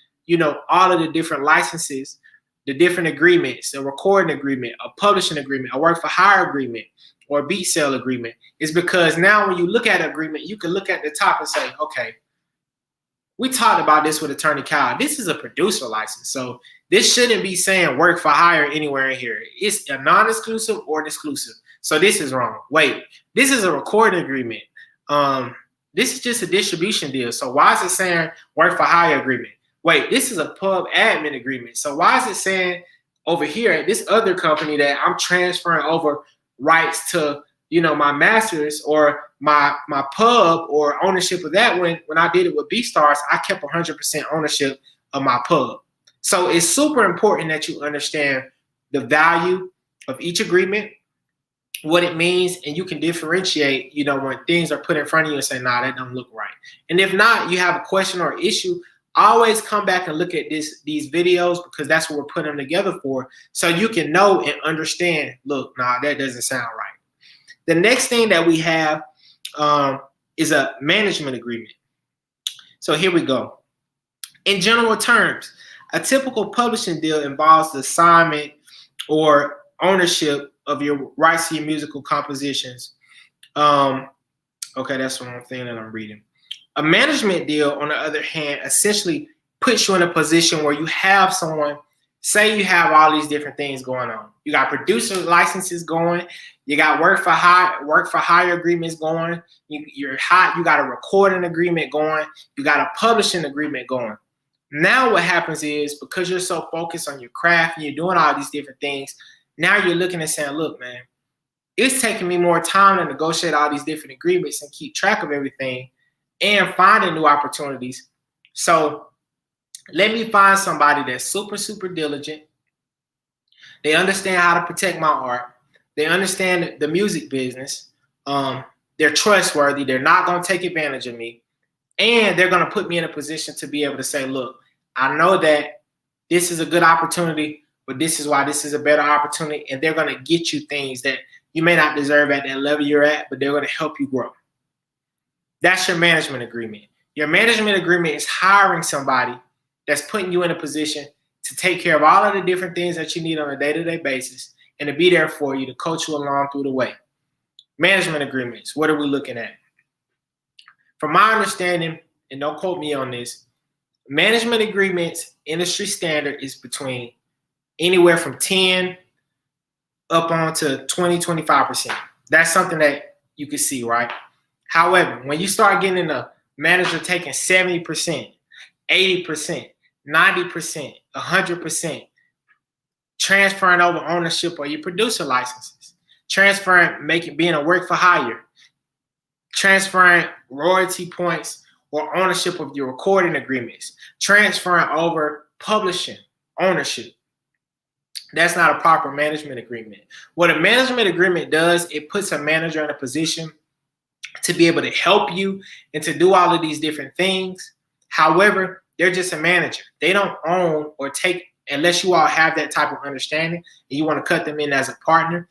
all of the different licenses, the different agreements, a recording agreement, a publishing agreement, a work for hire agreement, or a beat sale agreement, is because now when you look at an agreement, you can look at the top and say, okay, we talked about this with Attorney Kyle. This is a producer license. So this shouldn't be saying work for hire anywhere in here. It's a non-exclusive or an exclusive. So this is wrong. Wait, this is a recording agreement. This is just a distribution deal. So why is it saying work for hire agreement? wait, this is a pub admin agreement. So why is it saying over here, this other company that I'm transferring over rights to, you know, my masters or my pub or ownership of that when I did it with BeatStars, I kept 100% ownership of my pub. So it's super important that you understand the value of each agreement, what it means, and you can differentiate, you know, when things are put in front of you and say, nah, that don't look right. And if not, you have a question or issue, always come back and look at these videos, because that's what we're putting them together for, so you can know and understand, look, nah, that doesn't sound right. The next thing that we have is a management agreement. So here we go. In general terms, a typical publishing deal involves the assignment or ownership of your rights to your musical compositions. Okay, that's the wrong thing that I'm reading. A management deal, on the other hand, essentially puts you in a position where you have someone, say you have all these different things going on. You got producer licenses going, you got work for hire agreements going, you got a recording agreement going, you got a publishing agreement going. Now what happens is, because you're so focused on your craft and you're doing all these different things, now you're looking and saying, look, man, it's taking me more time to negotiate all these different agreements and keep track of everything and finding new opportunities. So let me find somebody that's super, super diligent. They understand how to protect my art. They understand the music business. They're trustworthy. They're not going to take advantage of me. And they're going to put me in a position to be able to say, look, I know that this is a good opportunity, but this is why this is a better opportunity. And they're going to get you things that you may not deserve at that level you're at, but they're going to help you grow. That's your management agreement. Your management agreement is hiring somebody that's putting you in a position to take care of all of the different things that you need on a day-to-day basis and to be there for you, to coach you along through the way. Management agreements, what are we looking at? From my understanding, and don't quote me on this, management agreements, industry standard is between anywhere from 10 up on to 20, 25%. That's something that you can see, right? However, when you start getting a manager taking 70%, 80%, 90%, 100%, transferring over ownership of your producer licenses, transferring, being a work for hire, transferring royalty points or ownership of your recording agreements, transferring over publishing ownership. That's not a proper management agreement. What a management agreement does, it puts a manager in a position to be able to help you and to do all of these different things. However, they're just a manager. They don't own or take, unless you all have that type of understanding and you want to cut them in as a partner.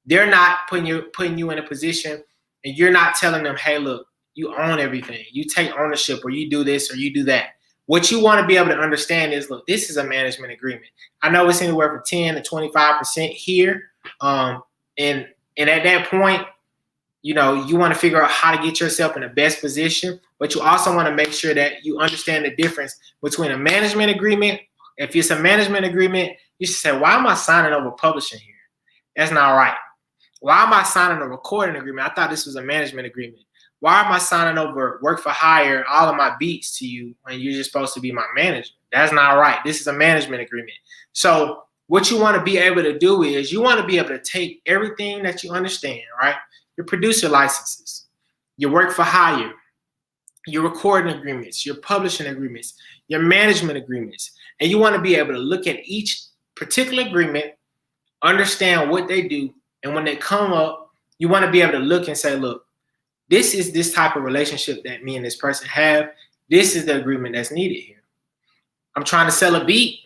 They're not putting you in a position, and you're not telling them, hey, look, you own everything. You take ownership, or you do this or you do that. What you want to be able to understand is, look, this is a management agreement. I know it's anywhere from 10 to 25% here. And at that point, you know, you want to figure out how to get yourself in the best position, but you also want to make sure that you understand the difference between a management agreement. If it's a management agreement, you should say, why am I signing over publishing here? That's not right. Why am I signing a recording agreement? I thought this was a management agreement. Why am I signing over work for hire, all of my beats to you when you're just supposed to be my manager? That's not right. This is a management agreement. So what you want to be able to do is you want to be able to take everything that you understand, right? Your producer licenses, your work for hire, your recording agreements, your publishing agreements, your management agreements. And you want to be able to look at each particular agreement, understand what they do, and when they come up, you want to be able to look and say, look, this is this type of relationship that me and this person have. This is the agreement that's needed here. I'm trying to sell a beat.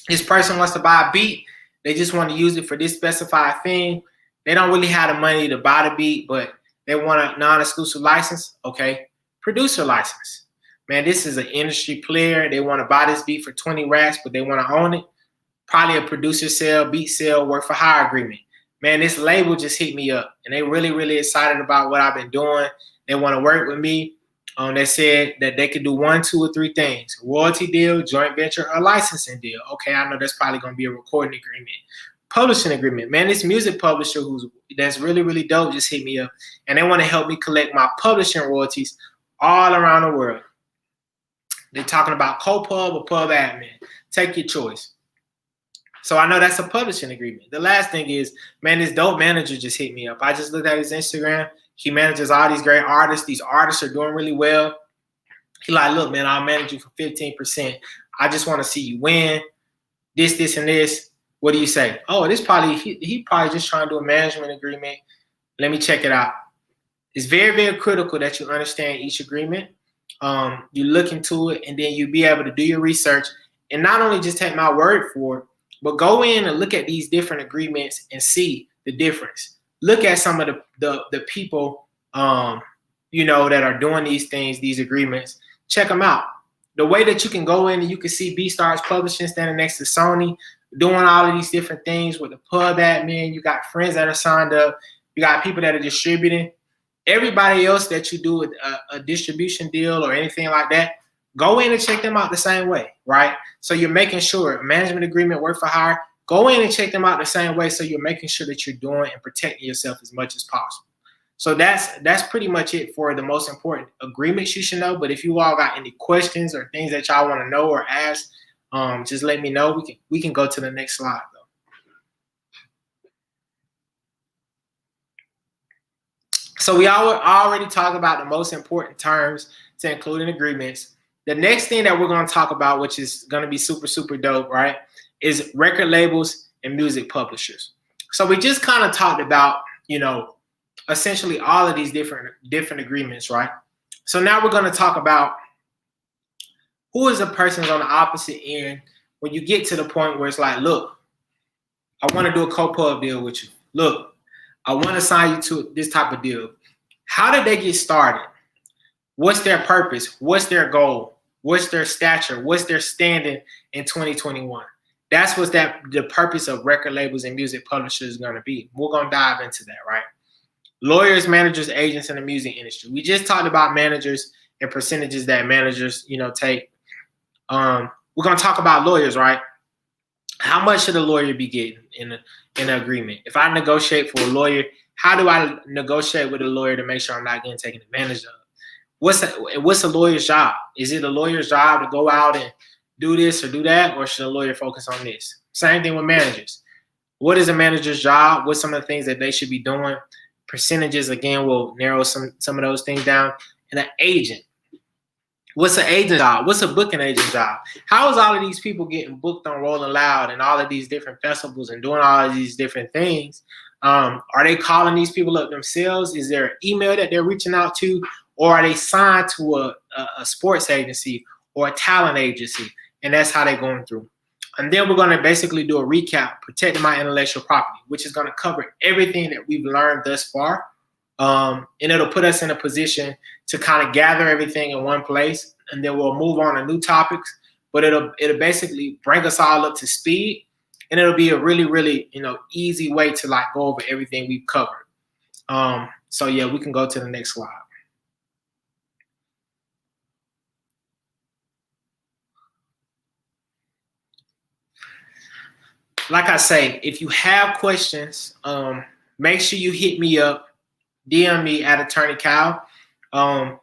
This person wants to buy a beat. They just want to use it for this specified thing. They don't really have the money to buy the beat, but they want a non-exclusive license. Okay, producer license. Man, this is an industry player. They want to buy this beat for 20 racks, but they want to own it. Probably a producer sale, beat sale, work for hire agreement. Man, this label just hit me up, and they really, really excited about what I've been doing. They want to work with me. They said that they could do 1, 2, or 3 things: royalty deal, joint venture, or licensing deal. Okay, I know that's probably going to be a recording agreement. Publishing agreement. Man, this music publisher that's really, really dope just hit me up, and they want to help me collect my publishing royalties all around the world. They're talking about co-pub or pub admin. Take your choice. So I know that's a publishing agreement. The last thing is, man, this dope manager just hit me up. I just looked at his Instagram. He manages all these great artists. These artists are doing really well. He like, look, man, I'll manage you for 15%. I just want to see you win. This, and this. What do you say? Oh, this probably he probably just trying to do a management agreement. Let me check it out. It's very, very critical that you understand each agreement. You look into it, and then you be able to do your research, and not only just take my word for it, but go in and look at these different agreements and see the difference. Look at some of the people, you know, that are doing these things, these agreements. Check them out. The way that you can go in and you can see BeatStars Publishing standing next to Sony, doing all of these different things with the pub admin. You got friends that are signed up. You got people that are distributing. Everybody else that you do with a distribution deal or anything like that, go in and check them out the same way, right? So you're making sure a management agreement, work for hire, go in and check them out the same way, so you're making sure that you're doing and protecting yourself as much as possible. So that's pretty much it for the most important agreements you should know. But if you all got any questions or things that y'all want to know or ask, just let me know. We can go to the next slide though. So we already talked about the most important terms to include in agreements. The next thing that we're going to talk about, which is going to be super, super dope, right, is record labels and music publishers. So we just kind of talked about, you know, essentially all of these different agreements, right? So now we're going to talk about who is the person on the opposite end when you get to the point where it's like, look, I want to do a co-pub deal with you. Look, I want to sign you to this type of deal. How did they get started? What's their purpose? What's their goal? What's their stature? What's their standing in 2021? That's what the purpose of record labels and music publishers is going to be. We're going to dive into that, right? Lawyers, managers, agents in the music industry. We just talked about managers and percentages that managers, you know, take. We're going to talk about lawyers, right? How much should a lawyer be getting in an agreement? If I negotiate for a lawyer, how do I negotiate with a lawyer to make sure I'm not getting taken advantage of? What's a lawyer's job? Is it a lawyer's job to go out and do this or do that, or should a lawyer focus on this? Same thing with managers. What is a manager's job? What's some of the things that they should be doing? Percentages, again, will narrow some of those things down. And an agent. What's an agent job? What's a booking agent job? How is all of these people getting booked on Rolling Loud and all of these different festivals and doing all of these different things? Are they calling these people up themselves? Is there an email that they're reaching out to? Or are they signed to a sports agency or a talent agency? And that's how they're going through. And then we're going to basically do a recap, protecting my intellectual property, which is going to cover everything that we've learned thus far. And it'll put us in a position to kind of gather everything in one place. And then we'll move on to new topics. But it'll basically bring us all up to speed. And it'll be a really, really, you know, easy way to like go over everything we've covered. So yeah, we can go to the next slide. Like I say, if you have questions, make sure you hit me up, DM me at Attorney Kyle. I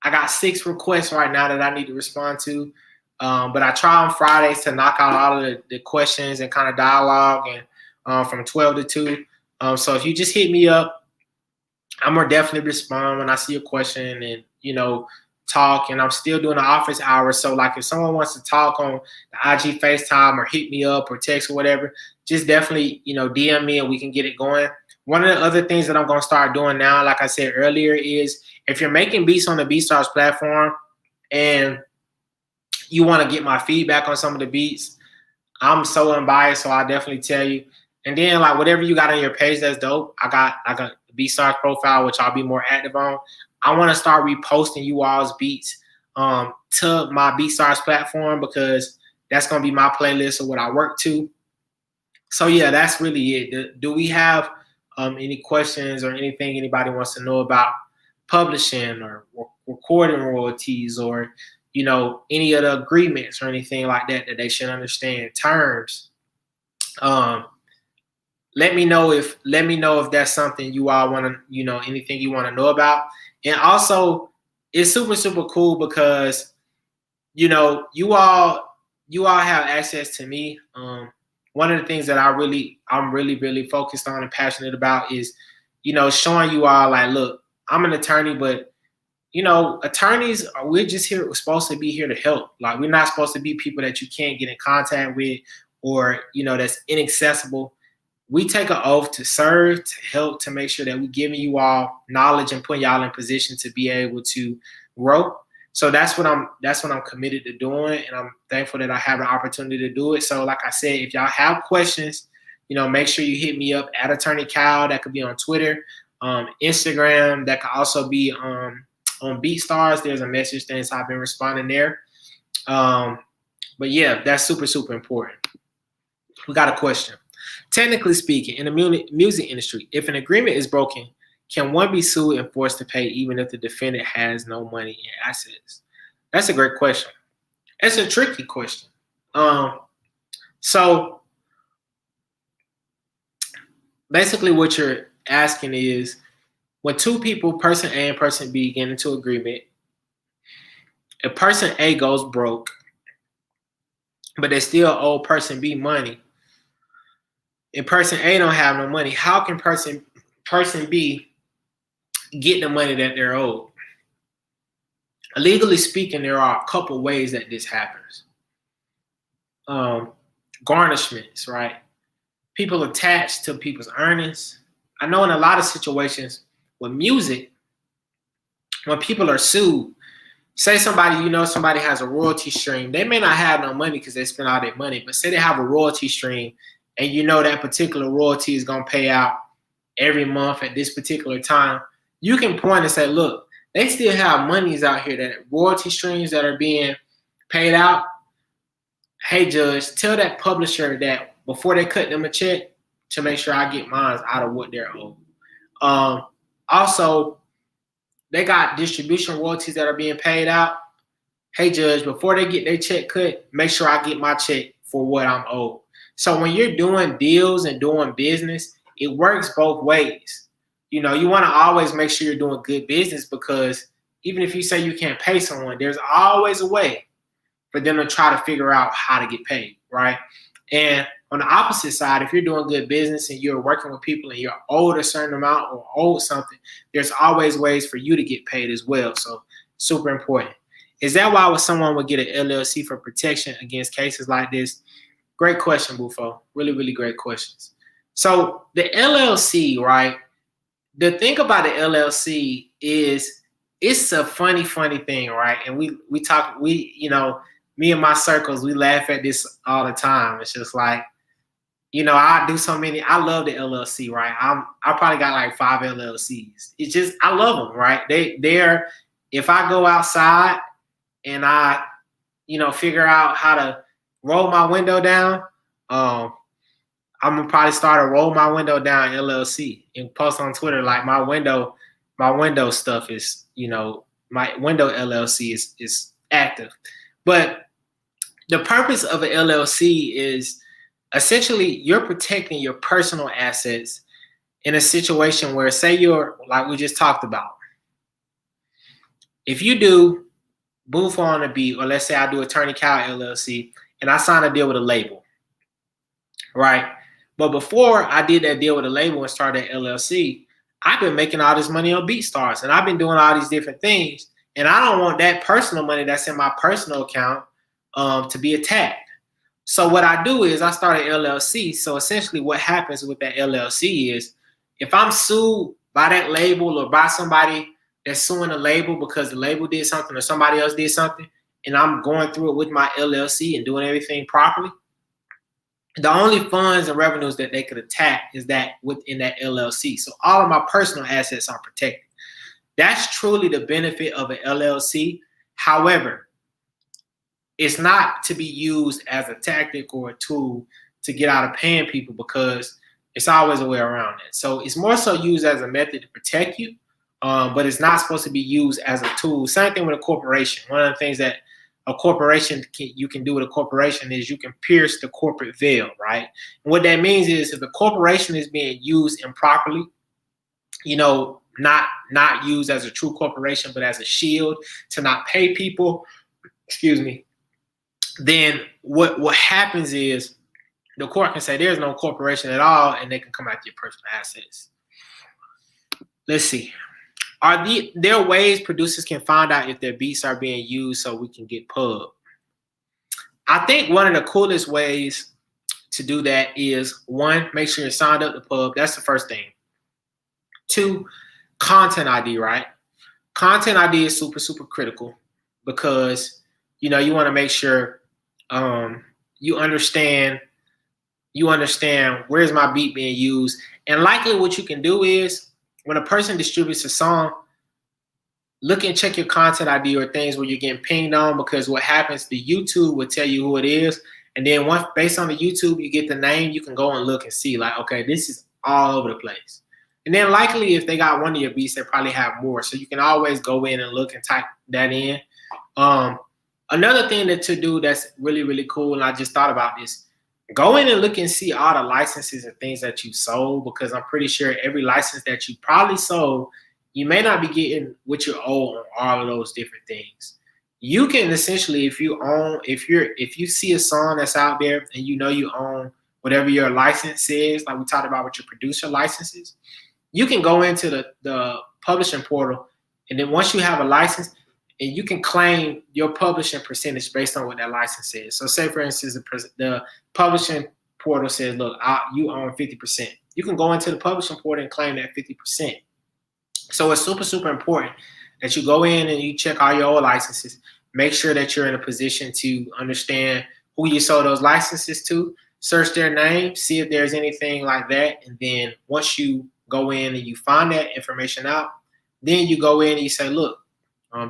got 6 requests right now that I need to respond to. But I try on Fridays to knock out all of the questions and kind of dialogue and from 12 to 2. So if you just hit me up, I'm going to definitely respond when I see a question and, you know, talk. And I'm still doing the office hours. So like if someone wants to talk on the IG FaceTime or hit me up or text or whatever, just definitely, you know, DM me and we can get it going. One of the other things that I'm going to start doing now, like I said earlier, is if you're making beats on the BeatStars platform and you want to get my feedback on some of the beats, I'm so unbiased, so I'll definitely tell you. And then like whatever you got on your page that's dope, I got the BeatStars profile, which I'll be more active on. I want to start reposting you all's beats to my BeatStars platform because that's going to be my playlist of what I work to. So yeah, that's really it. Do we have any questions or anything anybody wants to know about publishing or recording royalties or, you know, any of the agreements or anything like that they should understand terms? Let me know if that's something you all want to, you know, anything you want to know about. And also, it's super, super cool because, you know, you all have access to me. One of the things that I'm really focused on and passionate about is, you know, showing you all like, look, I'm an attorney, but you know, attorneys, we're just here, we're supposed to be here to help. Like, we're not supposed to be people that you can't get in contact with, or, you know, that's inaccessible. We take an oath to serve, to help, to make sure that we're giving you all knowledge and putting y'all in position to be able to grow. So that's what I'm committed to doing, and I'm thankful that I have the opportunity to do it. So like I said, if y'all have questions, you know, make sure you hit me up at Attorney Cal. That could be on Twitter, Instagram. That could also be on BeatStars. There's a message thing, so I've been responding there. But yeah, that's super, super important. We got a question. Technically speaking, in the music industry, if an agreement is broken, can one be sued and forced to pay even if the defendant has no money in assets? That's a great question. It's a tricky question. So basically what you're asking is, when two people, person A and person B, get into agreement, if person A goes broke, but they still owe person B money, and person A don't have no money, how can person B get the money that they're owed? Legally speaking, there are a couple ways that this happens. Garnishments, right? People attached to people's earnings. I know in a lot of situations with music, when people are sued, say somebody, you know, somebody has a royalty stream. They may not have no money because they spent all their money, but say they have a royalty stream, and you know that particular royalty is going to pay out every month at this particular time. You can point and say, look, they still have monies out here, that royalty streams that are being paid out. Hey, judge, tell that publisher that before they cut them a check, to make sure I get mine out of what they're owed. Also, they got distribution royalties that are being paid out. Hey, judge, before they get their check cut, make sure I get my check for what I'm owed. So when you're doing deals and doing business, it works both ways. You know, you want to always make sure you're doing good business, because even if you say you can't pay someone, there's always a way for them to try to figure out how to get paid, right? And on the opposite side, if you're doing good business and you're working with people and you're owed a certain amount or owed something, there's always ways for you to get paid as well. So super important. Is that why someone would get an LLC for protection against cases like this? Great question, Bufo. Really, really great questions. So the LLC, right? The thing about the LLC is it's a funny thing, right? And we you know, me and my circles, we laugh at this all the time. It's just like, you know, I do so many. I love the LLC, right? I probably got like 5 LLCs. It's just, I love them, right? They're, if I go outside and I, you know, figure out how to roll my window down, I'm gonna probably start a roll my window down LLC and post on Twitter like my window stuff is, you know, my window LLC is active. But the purpose of an LLC is essentially you're protecting your personal assets in a situation where, say you're, like we just talked about, if you do Booth on a beat, or let's say I do Attorney Cal LLC and I sign a deal with a label, right? But before I did that deal with a label and started that LLC, I've been making all this money on BeatStars and I've been doing all these different things, and I don't want that personal money that's in my personal account to be attacked. So what I do is I start an LLC. So essentially what happens with that LLC is, if I'm sued by that label or by somebody that's suing the label because the label did something or somebody else did something, and I'm going through it with my LLC and doing everything properly, the only funds and revenues that they could attack is that within that LLC. So all of my personal assets are protected. That's truly the benefit of an LLC. However, it's not to be used as a tactic or a tool to get out of paying people, because it's always a way around it. So it's more so used as a method to protect you, but it's not supposed to be used as a tool. Same thing with a corporation. One of the things that a corporation you can do with a corporation is you can pierce the corporate veil, right? And what that means is, if the corporation is being used improperly, you know, not used as a true corporation, but as a shield to not pay people, excuse me, then what happens is the court can say there's no corporation at all, and they can come after your personal assets. Let's see. Are there ways producers can find out if their beats are being used so we can get pub? I think one of the coolest ways to do that is, one, make sure you're signed up to pub. That's the first thing. Two, content ID, right? Content ID is super, super critical because, you know, you want to make sure you understand where's my beat being used. And likely what you can do is, when a person distributes a song, look and check your content ID or things where you're getting pinged on, because what happens, the YouTube will tell you who it is. And then once, based on the YouTube, you get the name, you can go and look and see, like, okay, this is all over the place. And then likely if they got one of your beats, they probably have more. So you can always go in and look and type that in. Another thing to do that's really, really cool, and I just thought about this, go in and look and see all the licenses and things that you sold, because I'm pretty sure every license that you probably sold, you may not be getting what you owe on all of those different things. You can essentially, if you see a song that's out there and you know you own whatever your license is, like we talked about with your producer licenses, you can go into the publishing portal, and then once you have a license, and you can claim your publishing percentage based on what that license is. So say, for instance, the publishing portal says, look, you own 50%. You can go into the publishing portal and claim that 50%. So it's super, super important that you go in and you check all your old licenses. Make sure that you're in a position to understand who you sold those licenses to. Search their name, see if there's anything like that. And then once you go in and you find that information out, then you go in and you say, look,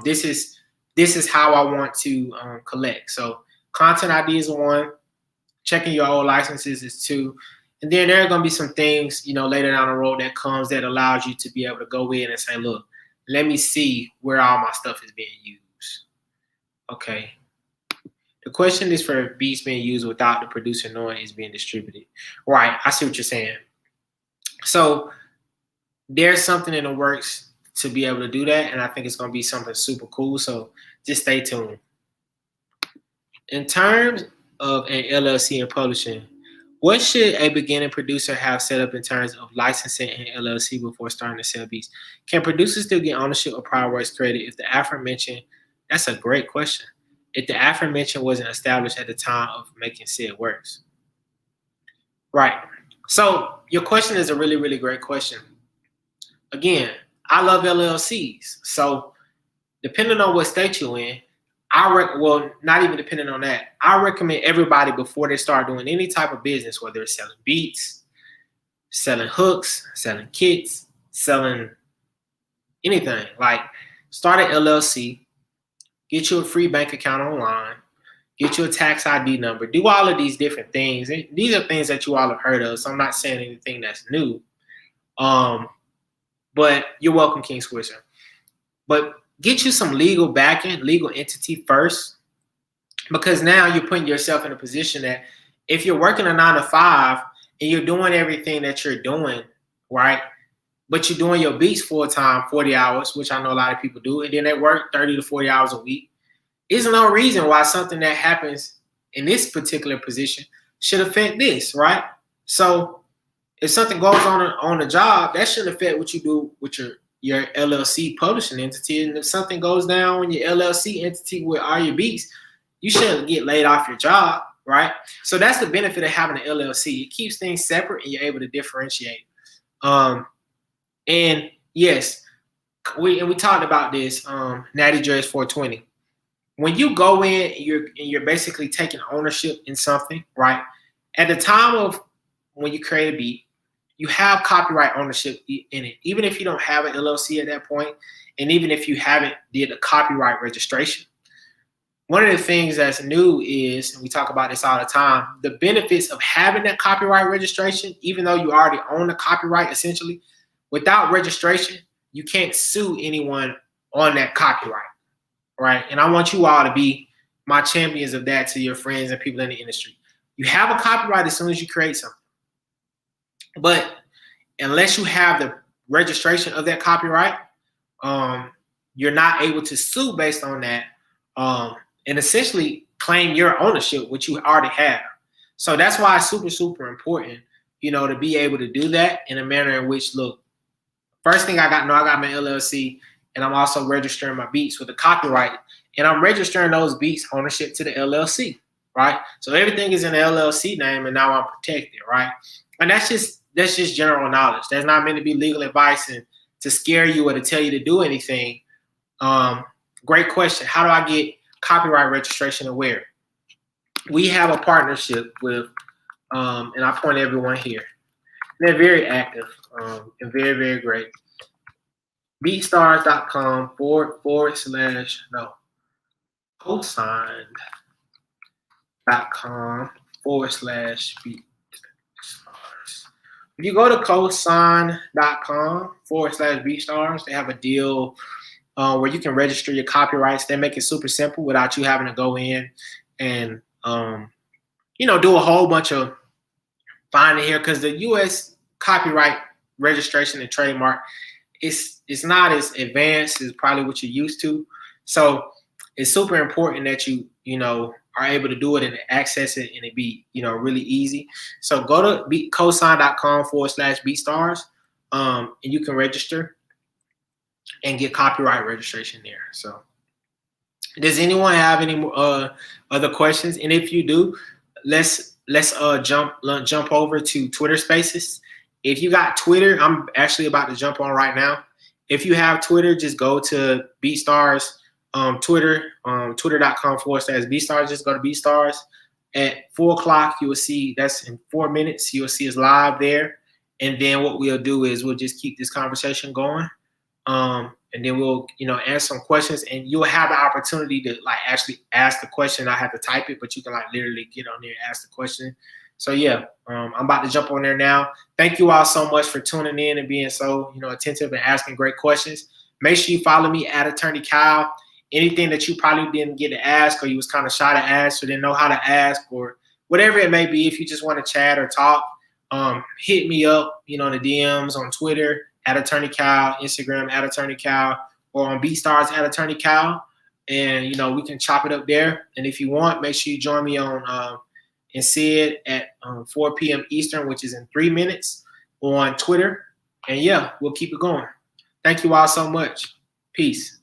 this is how I want to collect. So content ID is one, checking your old licenses is two, and then there are going to be some things, you know, later down the road that comes that allows you to be able to go in and say, look, let me see where all my stuff is being used. Okay. The question is for beats being used without the producer knowing it's being distributed. Right, I see what you're saying. So there's something in the works to be able to do that, and I think it's going to be something super cool, so just stay tuned. In terms of an LLC and publishing, what should a beginning producer have set up in terms of licensing and LLC before starting to sell beats? Can producers still get ownership of prior works credit if the aforementioned? That's a great question. If the aforementioned wasn't established at the time of making said works. Right. So your question is a really, really great question. Again, I love LLCs. So depending on what state you're in, well, not even depending on that, I recommend everybody before they start doing any type of business, whether it's selling beats, selling hooks, selling kits, selling anything, like start an LLC, get you a free bank account online, get you a tax ID number, do all of these different things. And these are things that you all have heard of, so I'm not saying anything that's new. But you're welcome, King Squisher. But get you some legal backing, legal entity first, because now you're putting yourself in a position that if you're working a 9 to 5 and you're doing everything that you're doing, right, but you're doing your beats full time, 40 hours, which I know a lot of people do, and then they work 30 to 40 hours a week, there's no reason why something that happens in this particular position should affect this, right? So if something goes on the job, that shouldn't affect what you do with your LLC publishing entity. And if something goes down in your LLC entity with all your beats, you shouldn't get laid off your job, right? So that's the benefit of having an LLC. It keeps things separate and you're able to differentiate. And yes, we talked about this, Natty Dreads 420. When you go in, you're basically taking ownership in something, right? At the time of when you create a beat, you have copyright ownership in it, even if you don't have an LLC at that point, and even if you haven't did a copyright registration. One of the things that's new is, and we talk about this all the time, the benefits of having that copyright registration, even though you already own the copyright, essentially, without registration, you can't sue anyone on that copyright, right? And I want you all to be my champions of that to your friends and people in the industry. You have a copyright as soon as you create something. But unless you have the registration of that copyright, you're not able to sue based on that, and essentially claim your ownership, which you already have. So that's why it's super, super important, you know, to be able to do that in a manner in which, look, first thing I got my LLC, and I'm also registering my beats with the copyright, and I'm registering those beats ownership to the LLC, right? So everything is in the LLC name, and now I'm protected, right? And that's just general knowledge. That's not meant to be legal advice and to scare you or to tell you to do anything. Great question. How do I get copyright registration and where? We have a partnership with, and I point everyone here. They're very active and very, very great. BeatStars.com cosign.com/BeatStars. If you go to cosign.com/BeatStars, they have a deal where you can register your copyrights. They make it super simple without you having to go in and you know, do a whole bunch of finding here, because the U.S. copyright registration and trademark it's not as advanced as probably what you're used to. So it's super important that you know are able to do it and access it and it be, you know, really easy. So go to cosign.com/BeatStars and you can register and get copyright registration there. So does anyone have any other questions? And if you do, let's jump over to Twitter Spaces. If you got Twitter, I'm actually about to jump on right now. If you have Twitter, just go to BeatStars Twitter, twitter.com/BeatStars. Just go to BeatStars. At 4 o'clock, you will see, that's in 4 minutes, you will see us live there. And then what we'll do is we'll just keep this conversation going. And then we'll, you know, answer some questions, and you'll have the opportunity to like actually ask the question. I have to type it, but you can like literally get on there and ask the question. So yeah, I'm about to jump on there now. Thank you all so much for tuning in and being so, you know, attentive and asking great questions. Make sure you follow me at Attorney Kyle. Anything that you probably didn't get to ask, or you was kind of shy to ask, or didn't know how to ask, or whatever it may be, if you just want to chat or talk, hit me up, you know, in the DMs on Twitter at Attorney Kyle, Instagram at Attorney Kyle, or on BeatStars at Attorney Kyle, and you know we can chop it up there. And if you want, make sure you join me on and see it at 4 p.m. Eastern, which is in 3 minutes, on Twitter. And yeah, we'll keep it going. Thank you all so much. Peace.